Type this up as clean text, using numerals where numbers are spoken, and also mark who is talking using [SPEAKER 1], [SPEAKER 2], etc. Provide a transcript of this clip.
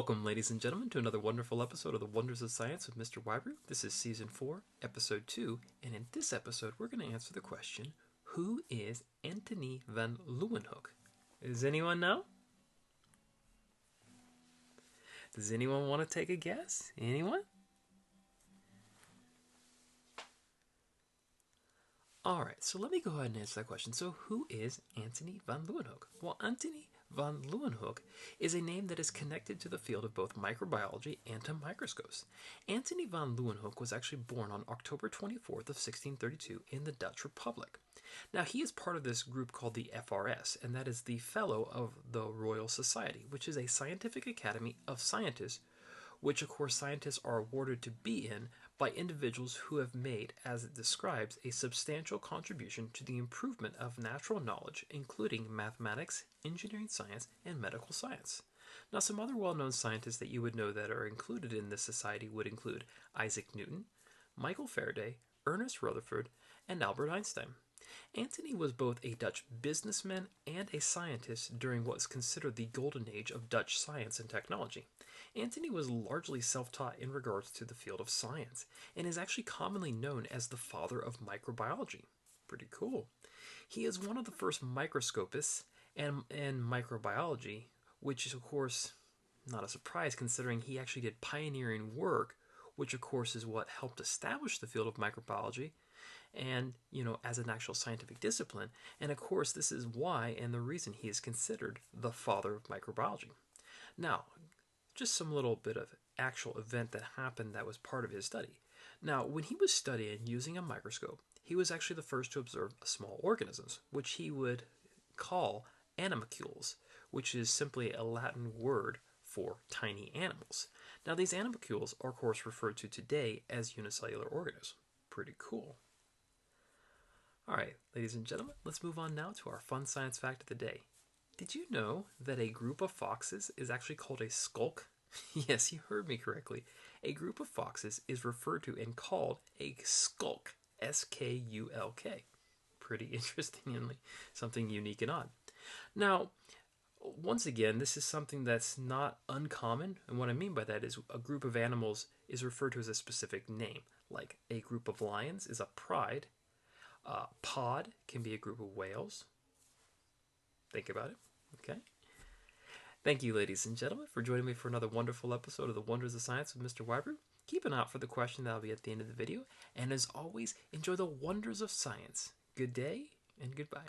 [SPEAKER 1] Welcome, ladies and gentlemen, to another wonderful episode of The Wonders of Science with Mr. Whybrew. This is Season 4, Episode 2, and in this episode, we're going to answer the question, who is Anthony Van Leeuwenhoek? Does anyone know? Does anyone want to take a guess? Anyone? Alright, so let me go ahead and answer that question. So, who is Anthony Van Leeuwenhoek? Well, Anthony Van Leeuwenhoek is a name that is connected to the field of both microbiology and to microscopes. Anthony van Leeuwenhoek was actually born on October 24th of 1632 in the Dutch Republic. Now, he is part of this group called the FRS, and that is the Fellow of the Royal Society, which is a scientific academy of scientists, which, of course, scientists are awarded to be in by individuals who have made, as it describes, a substantial contribution to the improvement of natural knowledge, including mathematics, engineering science, and medical science. Now, some other well-known scientists that you would know that are included in this society would include Isaac Newton, Michael Faraday, Ernest Rutherford, and Albert Einstein. Anthony was both a Dutch businessman and a scientist during what is considered the golden age of Dutch science and technology. Anthony was largely self-taught in regards to the field of science, and is actually commonly known as the father of microbiology. Pretty cool. He is one of the first microscopists in microbiology, which is, of course, not a surprise considering he actually did pioneering work, which, of course, is what helped establish the field of microbiology, and, as an actual scientific discipline. And, of course, this is why and the reason he is considered the father of microbiology. Now, just some little bit of actual event that happened that was part of his study. Now, when he was studying using a microscope, he was actually the first to observe small organisms, which he would call animalcules, which is simply a Latin word for tiny animals. Now, these animalcules are, of course, referred to today as unicellular organisms. Pretty cool. All right, ladies and gentlemen, let's move on now to our fun science fact of the day. Did you know that a group of foxes is actually called a skulk? Yes, you heard me correctly. A group of foxes is referred to and called a skulk. S-K-U-L-K. Pretty interesting and something unique and odd. Now, once again, this is something that's not uncommon. And what I mean by that is a group of animals is referred to as a specific name. Like a group of lions is a pride. Pod can be a group of whales. Think about it. Okay. Thank you, ladies and gentlemen, for joining me for another wonderful episode of The Wonders of Science with Mr. Whybrew. Keep an eye out for the question that will be at the end of the video. And as always, enjoy the wonders of science. Good day and goodbye.